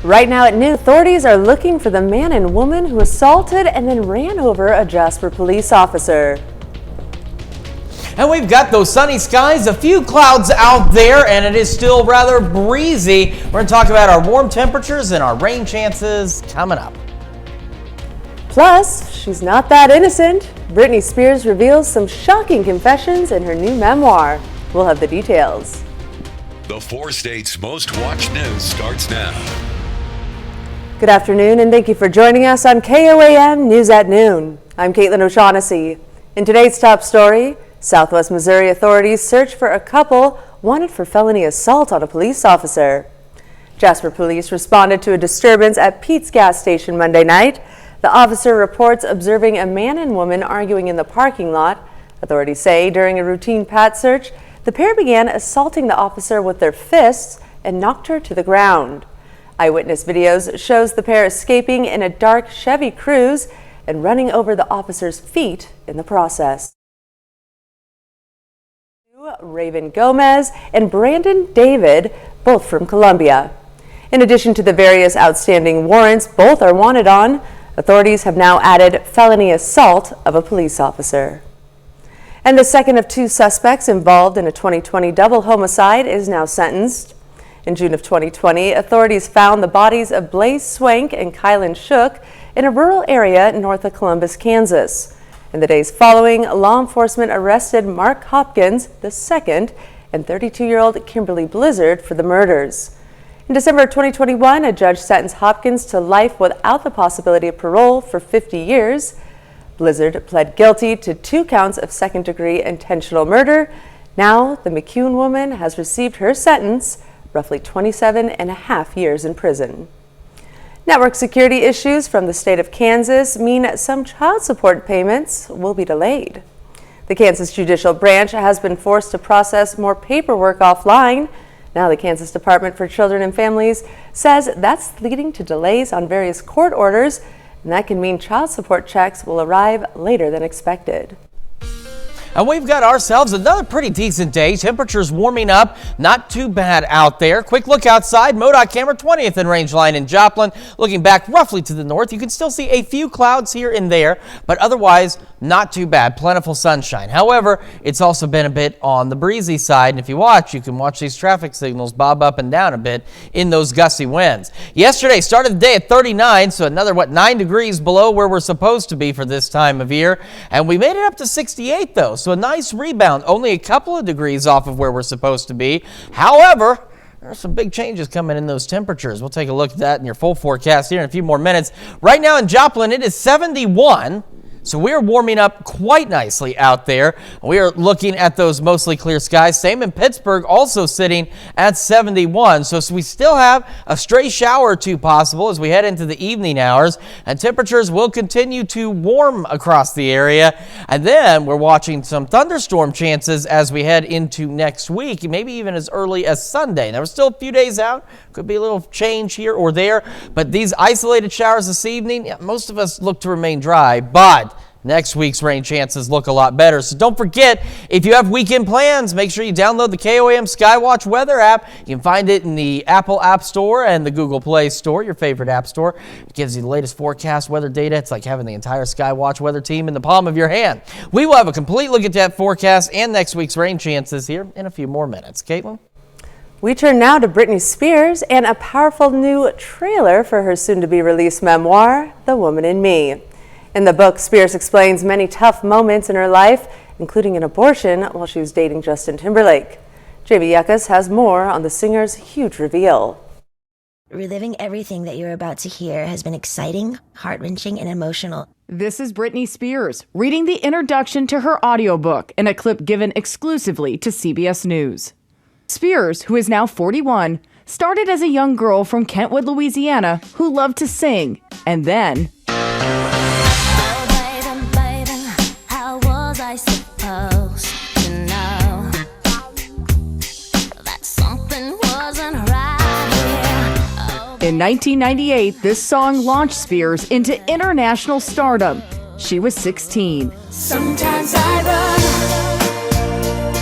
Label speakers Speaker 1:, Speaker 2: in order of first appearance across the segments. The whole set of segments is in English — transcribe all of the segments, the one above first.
Speaker 1: Right now at noon, authorities are looking for the man and woman who assaulted and then ran over a Jasper police officer.
Speaker 2: And we've got those sunny skies, a few clouds out there, and it is still rather breezy. We're going to talk about our warm temperatures and our rain chances coming up.
Speaker 1: Plus, she's not that innocent. Britney Spears reveals some shocking confessions in her new memoir. We'll have the details.
Speaker 3: The 4 states' most watched news starts now.
Speaker 1: Good afternoon, and thank you for joining us on KOAM News at Noon. I'm Caitlin O'Shaughnessy. In today's top story, Southwest Missouri authorities search for a couple wanted for felony assault on a police officer. Jasper police responded to a disturbance at Pete's gas station Monday night. The officer reports observing a man and woman arguing in the parking lot. Authorities say during a routine pat search, the pair began assaulting the officer with their fists and knocked her to the ground. Eyewitness videos shows the pair escaping in a dark Chevy Cruze and running over the officer's feet in the process. Raven Gomez and Brandon David, both from Columbia. In addition to the various outstanding warrants both are wanted on, authorities have now added felony assault of a police officer. And the second of 2 suspects involved in a 2020 double homicide is now sentenced. In June of 2020, authorities found the bodies of Blaze Swank and Kylan Shook in a rural area north of Columbus, Kansas. In the days following, law enforcement arrested Mark Hopkins II and 32-year-old Kimberly Blizzard for the murders. In December of 2021, a judge sentenced Hopkins to life without the possibility of parole for 50 years. Blizzard pled guilty to 2 counts of second-degree intentional murder. Now, the McCune woman has received her sentence, roughly 27 and a half years in prison. Network security issues from the state of Kansas mean some child support payments will be delayed. The Kansas Judicial Branch has been forced to process more paperwork offline. Now the Kansas Department for Children and Families says that's leading to delays on various court orders, and that can mean child support checks will arrive later than expected.
Speaker 2: And we've got ourselves another pretty decent day. Temperatures warming up, not too bad out there. Quick look outside, MoDOT camera 20th in range line in Joplin. Looking back roughly to the north, you can still see a few clouds here and there, but otherwise not too bad. Plentiful sunshine. However, it's also been a bit on the breezy side. And if you can watch these traffic signals bob up and down a bit in those gusty winds. Yesterday started the day at 39, so another 9 degrees below where we're supposed to be for this time of year. And we made it up to 68 though. So a nice rebound, only a couple of degrees off of where we're supposed to be. However, there are some big changes coming in those temperatures. We'll take a look at that in your full forecast here in a few more minutes. Right now in Joplin, it is 71. So we're warming up quite nicely out there. We are looking at those mostly clear skies. Same in Pittsburgh, also sitting at 71. So we still have a stray shower or 2 possible as we head into the evening hours. And temperatures will continue to warm across the area. And then we're watching some thunderstorm chances as we head into next week, maybe even as early as Sunday. Now we're still a few days out. Could be a little change here or there. But these isolated showers this evening, most of us look to remain dry. But next week's rain chances look a lot better. So don't forget, if you have weekend plans, make sure you download the KOAM Skywatch weather app. You can find it in the Apple App Store and the Google Play Store, your favorite app store. It gives you the latest forecast weather data. It's like having the entire Skywatch weather team in the palm of your hand. We will have a complete look at that forecast and next week's rain chances here in a few more minutes. Caitlin?
Speaker 1: We turn now to Britney Spears and a powerful new trailer for her soon-to-be-released memoir, The Woman in Me. In the book, Spears explains many tough moments in her life, including an abortion while she was dating Justin Timberlake. Jamie Yuccas has more on the singer's huge reveal.
Speaker 4: Reliving everything that you're about to hear has been exciting, heart-wrenching, and emotional.
Speaker 5: This is Britney Spears reading the introduction to her audiobook in a clip given exclusively to CBS News. Spears, who is now 41, started as a young girl from Kentwood, Louisiana, who loved to sing, and then in 1998, this song launched Spears into international stardom. She was 16.
Speaker 6: Sometimes I run,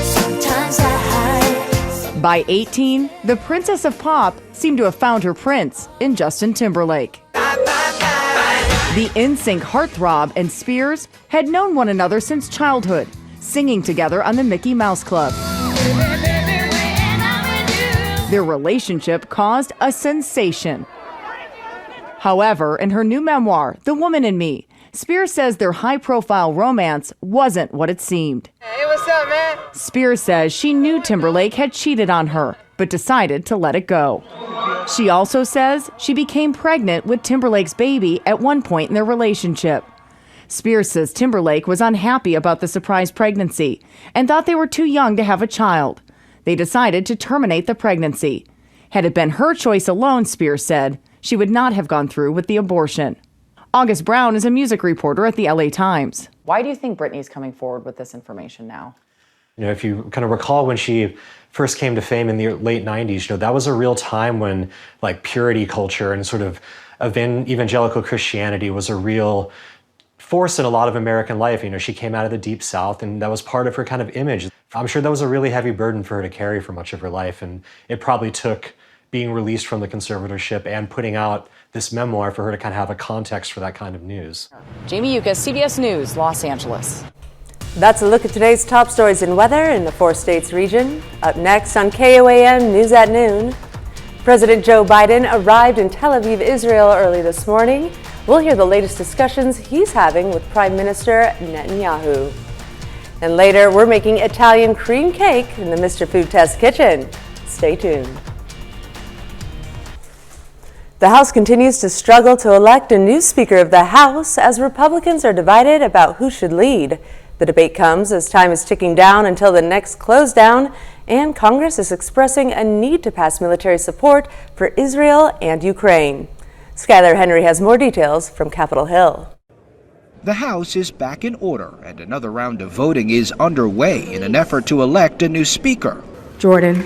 Speaker 6: sometimes I hide.
Speaker 5: By 18, the Princess of Pop seemed to have found her prince in Justin Timberlake. The NSYNC heartthrob and Spears had known one another since childhood, singing together on the Mickey Mouse Club. Their relationship caused a sensation. However, in her new memoir, The Woman in Me, Spears says their high-profile romance wasn't what it seemed.
Speaker 6: Hey, what's up, man?
Speaker 5: Spears says she knew Timberlake had cheated on her, but decided to let it go. She also says she became pregnant with Timberlake's baby at one point in their relationship. Spears says Timberlake was unhappy about the surprise pregnancy and thought they were too young to have a child. They decided to terminate the pregnancy. Had it been her choice alone, Spears said, she would not have gone through with the abortion. August Brown is a music reporter at the LA Times.
Speaker 7: Why do you think Britney's coming forward with this information now?
Speaker 8: You know, if you kind of recall when she first came to fame in the late 90s, you know, that was a real time when like purity culture and sort of evangelical Christianity was a real force in a lot of American life. You know, she came out of the Deep South and that was part of her kind of image. I'm sure that was a really heavy burden for her to carry for much of her life. And it probably took being released from the conservatorship and putting out this memoir for her to kind of have a context for that kind of news.
Speaker 7: Jamie Yuccas, CBS News, Los Angeles.
Speaker 1: That's a look at today's top stories and weather in the 4 states region. Up next on KOAM News at Noon, President Joe Biden arrived in Tel Aviv, Israel early this morning. We'll hear the latest discussions he's having with Prime Minister Netanyahu. And later, we're making Italian cream cake in the Mr. Food Test kitchen. Stay tuned. The House continues to struggle to elect a new Speaker of the House as Republicans are divided about who should lead. The debate comes as time is ticking down until the next close down, and Congress is expressing a need to pass military support for Israel and Ukraine. Skylar Henry has more details from Capitol Hill.
Speaker 9: The House is back in order, and another round of voting is underway in an effort to elect a new Speaker.
Speaker 10: Jordan.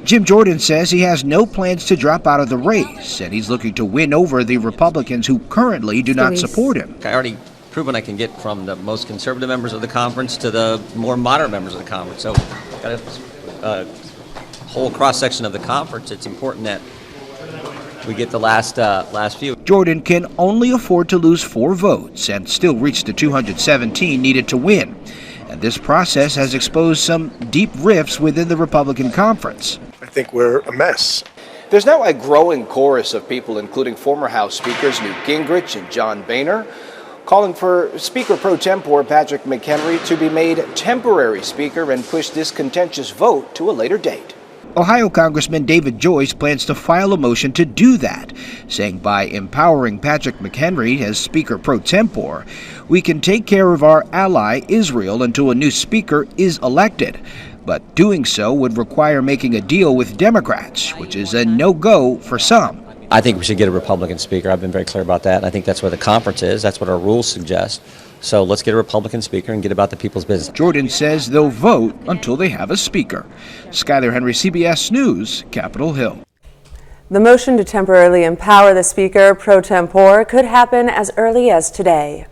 Speaker 9: Jim Jordan says he has no plans to drop out of the race, and he's looking to win over the Republicans who currently do not support him.
Speaker 11: I already proven I can get from the most conservative members of the conference to the more moderate members of the conference. So, got a whole cross-section of the conference. It's important that we get the last few.
Speaker 9: Jordan can only afford to lose 4 votes and still reach the 217 needed to win. And this process has exposed some deep rifts within the Republican conference.
Speaker 12: I think we're a mess.
Speaker 13: There's now a growing chorus of people, including former House Speakers Newt Gingrich and John Boehner, calling for Speaker pro tempore Patrick McHenry to be made temporary Speaker and push this contentious vote to a later date.
Speaker 9: Ohio Congressman David Joyce plans to file a motion to do that, saying by empowering Patrick McHenry as Speaker pro tempore, we can take care of our ally Israel until a new Speaker is elected. But doing so would require making a deal with Democrats, which is a no-go for some.
Speaker 11: I think we should get a Republican Speaker. I've been very clear about that. And I think that's where the conference is. That's what our rules suggest. So let's get a Republican Speaker and get about the people's business.
Speaker 9: Jordan says they'll vote until they have a Speaker. Skylar Henry, CBS News, Capitol Hill.
Speaker 1: The motion to temporarily empower the Speaker pro tempore could happen as early as today.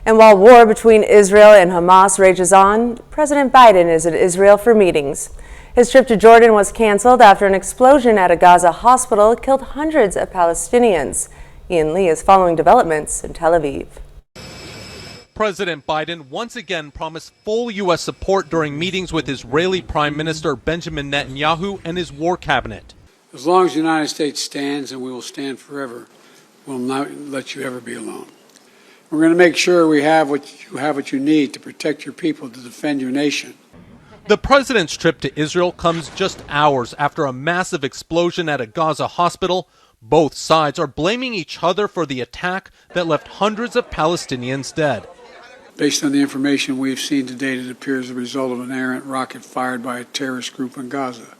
Speaker 1: And while war between Israel and Hamas rages on, President Biden is in Israel for meetings. His trip to Jordan was canceled after an explosion at a Gaza hospital killed hundreds of Palestinians. Ian Lee is following developments in Tel Aviv.
Speaker 14: President Biden once again promised full U.S. support during meetings with Israeli Prime Minister Benjamin Netanyahu and his war cabinet.
Speaker 15: As long as the United States stands, and we will stand forever, we'll not let you ever be alone. We're going to make sure we have what you need to protect your people, to defend your nation.
Speaker 14: The president's trip to Israel comes just hours after a massive explosion at a Gaza hospital. Both sides are blaming each other for the attack that left hundreds of Palestinians dead.
Speaker 15: Based on the information we've seen to date, it appears the result of an errant rocket fired by a terrorist group in Gaza.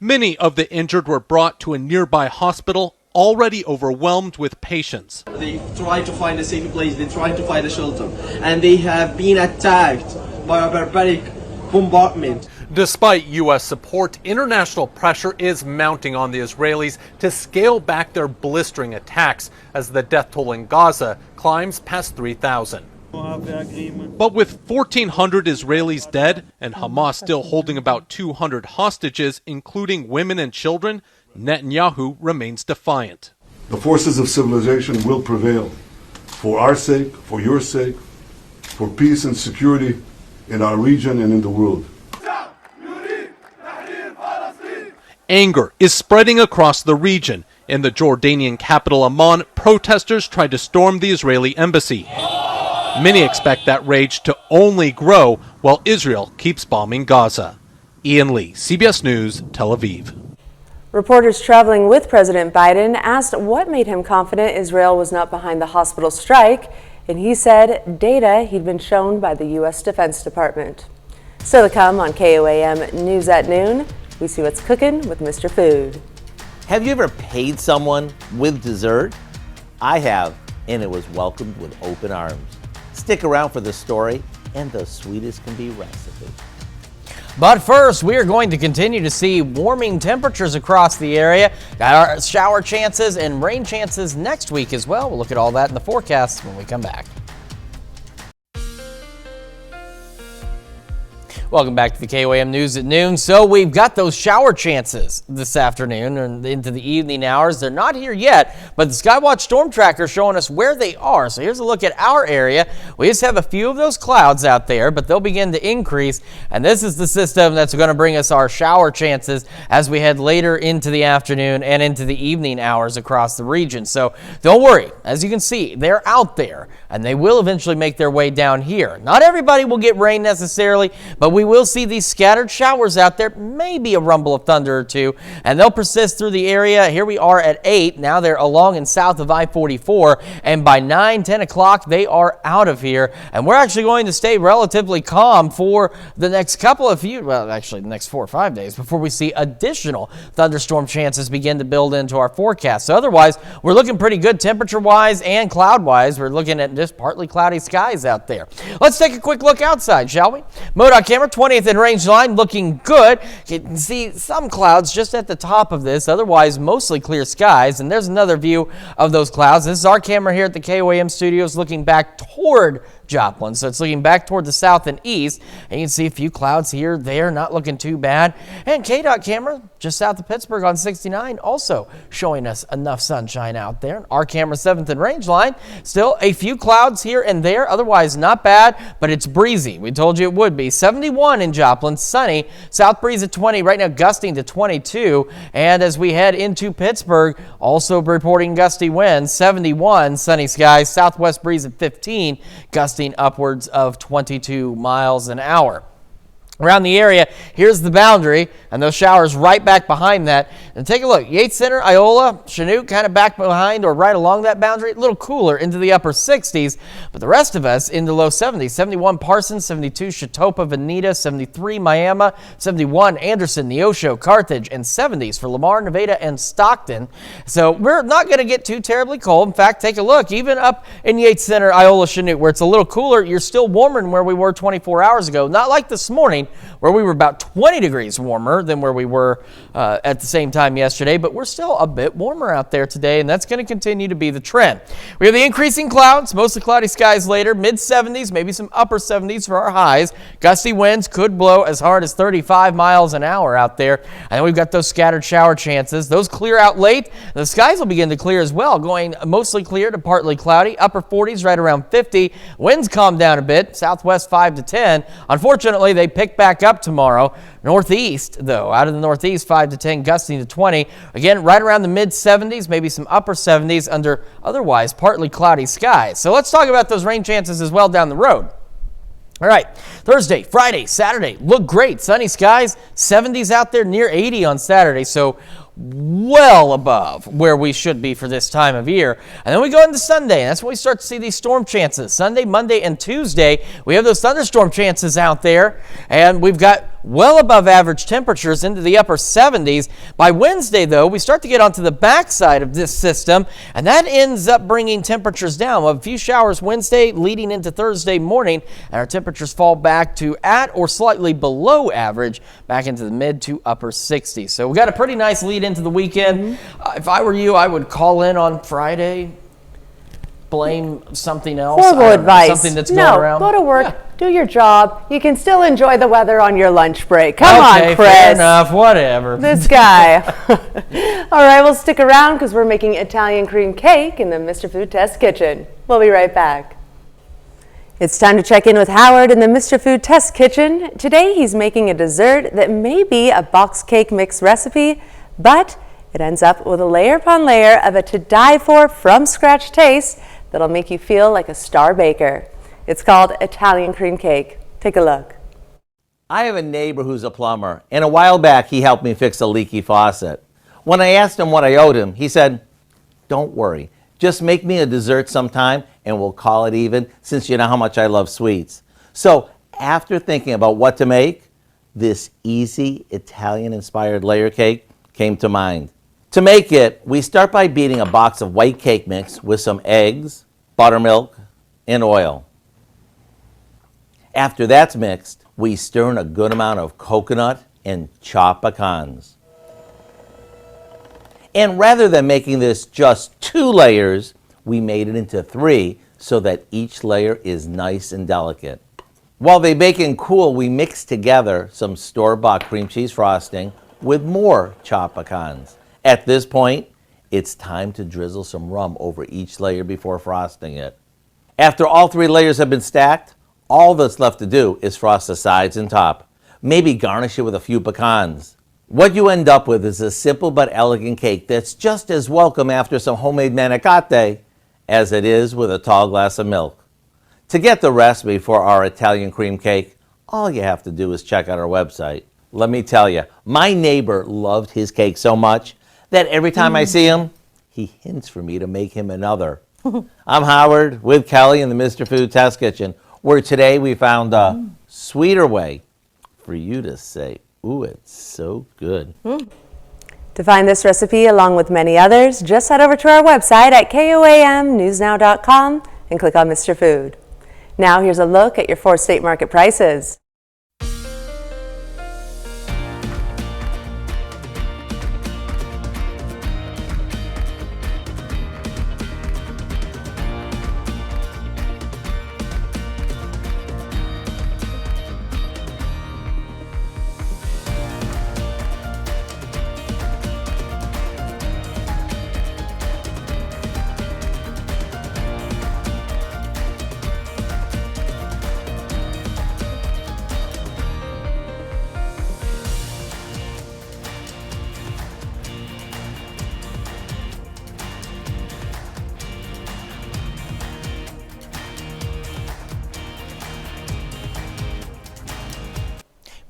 Speaker 14: Many of the injured were brought to a nearby hospital, already overwhelmed with patients.
Speaker 16: They tried to find a safe place, they tried to find a shelter, and they have been attacked by a barbaric bombardment.
Speaker 14: Despite U.S. support, international pressure is mounting on the Israelis to scale back their blistering attacks as the death toll in Gaza climbs past 3,000. But with 1,400 Israelis dead and Hamas still holding about 200 hostages, including women and children, Netanyahu remains defiant.
Speaker 6: The forces of civilization will prevail for our sake, for your sake, for peace and security in our region and in the world.
Speaker 14: Anger is spreading across the region. In the Jordanian capital Amman, protesters tried to storm the Israeli embassy. Many expect that rage to only grow while Israel keeps bombing Gaza. Ian Lee, CBS News, Tel Aviv.
Speaker 1: Reporters traveling with President Biden asked what made him confident Israel was not behind the hospital strike, and he said data he'd been shown by the U.S. Defense Department. Still to come on KOAM News at Noon, we see what's cooking with Mr. Food.
Speaker 10: Have you ever paid someone with dessert? I have, and it was welcomed with open arms. Stick around for the story and the sweetest can be recipe.
Speaker 2: But first, we are going to continue to see warming temperatures across the area. Got our shower chances and rain chances next week as well. We'll look at all that in the forecast when we come back. Welcome back to the KOAM News at Noon. So we've got those shower chances this afternoon and into the evening hours. They're not here yet, but the Skywatch Storm Tracker is showing us where they are. So here's a look at our area. We just have a few of those clouds out there, but they'll begin to increase. And this is the system that's going to bring us our shower chances as we head later into the afternoon and into the evening hours across the region. So don't worry. As you can see, they're out there and they will eventually make their way down here. Not everybody will get rain necessarily, but we will see these scattered showers out there, maybe a rumble of thunder or two, and they'll persist through the area. Here we are at 8. Now they're along and south of I-44, and by 9, 10 o'clock, they are out of here. And we're actually going to stay relatively calm for the next couple of the next 4 or 5 days before we see additional thunderstorm chances begin to build into our forecast. So otherwise, we're looking pretty good temperature-wise and cloud-wise. We're looking at just partly cloudy skies out there. Let's take a quick look outside, shall we? MoDOT camera 20th and range line looking good. You can see some clouds just at the top of this, otherwise mostly clear skies. And there's another view of those clouds. This is our camera here at the KOAM studios looking back toward Joplin. So it's looking back toward the south and east. And you can see a few clouds here, there, not looking too bad. And KDOT camera just south of Pittsburgh on 69 also showing us enough sunshine out there. Our camera 7th and range line, still a few clouds here and there, otherwise not bad, but it's breezy. We told you it would be. 71 in Joplin, sunny, south breeze at 20, right now gusting to 22. And as we head into Pittsburgh, also reporting gusty winds, 71, sunny skies, southwest breeze at 15, gusting upwards of 22 miles an hour. Around the area, here's the boundary, and those showers right back behind that. And take a look. Yates Center, Iola, Chinook kind of back behind or right along that boundary. A little cooler into the upper 60s, but the rest of us in the low 70s. 71 Parsons, 72 Chetopa, Veneta, 73 Miami, 71 Anderson, Neosho, Carthage, and 70s for Lamar, Nevada, and Stockton. So we're not going to get too terribly cold. In fact, take a look. Even up in Yates Center, Iola, Chinook, where it's a little cooler, you're still warmer than where we were 24 hours ago. Not like this morning, where we were about 20 degrees warmer than where we were at the same time yesterday, but we're still a bit warmer out there today, and that's going to continue to be the trend. We have the increasing clouds, mostly cloudy skies later, mid-70s, maybe some upper 70s for our highs. Gusty winds could blow as hard as 35 miles an hour out there, and then we've got those scattered shower chances. Those clear out late. The skies will begin to clear as well, going mostly clear to partly cloudy, upper 40s right around 50. Winds calm down a bit, southwest 5 to 10. Unfortunately, they pick back up tomorrow. Northeast, though, out of the northeast, 5 to 10, gusting to 20. Again, right around the mid-70s, maybe some upper 70s under otherwise partly cloudy skies. So let's talk about those rain chances as well down the road. All right, Thursday, Friday, Saturday, look great. Sunny skies, 70s out there, near 80 on Saturday. So well above where we should be for this time of year. And then we go into Sunday, and that's when we start to see these storm chances. Sunday, Monday, and Tuesday, we have those thunderstorm chances out there, and we've got well above average temperatures into the upper 70s. By Wednesday, though, we start to get onto the backside of this system, and that ends up bringing temperatures down. We'll have a few showers Wednesday leading into Thursday morning, and our temperatures fall back to at or slightly below average, back into the mid to upper 60s. So we got a pretty nice lead into the weekend. If I were you, I would call in on Friday. blame something else?
Speaker 1: Horrible
Speaker 2: I don't know,
Speaker 1: advice.
Speaker 2: something that's
Speaker 1: no,
Speaker 2: going around?
Speaker 1: go to work,
Speaker 2: Yeah.
Speaker 1: do your job. You can still enjoy the weather on your lunch break. Come
Speaker 2: Okay,
Speaker 1: on, Chris.
Speaker 2: fair enough, whatever.
Speaker 1: This guy. All right, well, stick around because we're making Italian cream cake in the Mr. Food Test Kitchen. We'll be right back. It's time to check in with Howard in the Mr. Food Test Kitchen. Today he's making a dessert that may be a box cake mix recipe, but it ends up with a layer upon layer of a to die for from scratch taste that'll make you feel like a star baker. It's called Italian cream cake. Take a look.
Speaker 10: I have a neighbor who's a plumber, and a while back he helped me fix a leaky faucet. When I asked him what I owed him, he said, "Don't worry, just make me a dessert sometime and we'll call it even, since you know how much I love sweets." So after thinking about what to make, this easy Italian-inspired layer cake came to mind. To make it, we start by beating a box of white cake mix with some eggs, buttermilk, and oil. After that's mixed, we stir in a good amount of coconut and chopped pecans. And rather than making this just 2 layers, we made it into 3 so that each layer is nice and delicate. While they bake and cool, we mix together some store-bought cream cheese frosting with more chopped pecans. At this point, it's time to drizzle some rum over each layer before frosting it. After all 3 layers have been stacked, all that's left to do is frost the sides and top. Maybe garnish it with a few pecans. What you end up with is a simple but elegant cake that's just as welcome after some homemade manicotti as it is with a tall glass of milk. To get the recipe for our Italian cream cake, all you have to do is check out our website. Let me tell you, my neighbor loved his cake so much that every time I see him, he hints for me to make him another. I'm Howard with Kelly in the Mr. Food Test Kitchen, where today we found a sweeter way for you to say, "Ooh, it's so good."
Speaker 1: To find this recipe along with many others, just head over to our website at KOAMnewsnow.com and click on Mr. Food. Now here's a look at your 4 state market prices.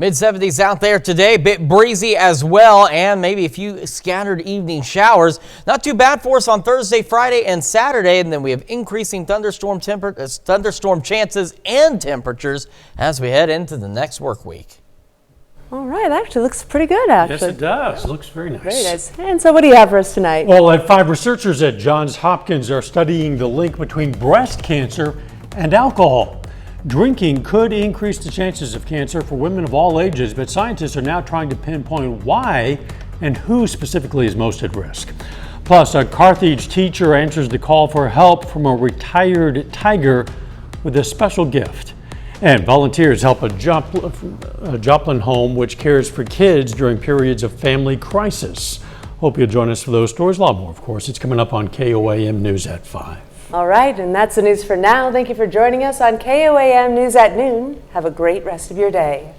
Speaker 2: Mid-70s out there today, bit breezy as well, and maybe a few scattered evening showers. Not too bad for us on Thursday, Friday, and Saturday, and then we have increasing thunderstorm chances and temperatures as we head into the next work week.
Speaker 1: All right, that actually looks pretty good, actually.
Speaker 17: Yes, it does. Looks very nice.
Speaker 1: Very nice. And so what do you have for us tonight?
Speaker 17: Well, at 5 researchers at Johns Hopkins are studying the link between breast cancer and alcohol. Drinking could increase the chances of cancer for women of all ages, but scientists are now trying to pinpoint why and who specifically is most at risk. Plus, a Carthage teacher answers the call for help from a retired tiger with a special gift. And volunteers help a Joplin home which cares for kids during periods of family crisis. Hope you'll join us for those stories. A lot more, of course. It's coming up on KOAM News at 5.
Speaker 1: All right, and that's the news for now. Thank you for joining us on KOAM News at Noon. Have a great rest of your day.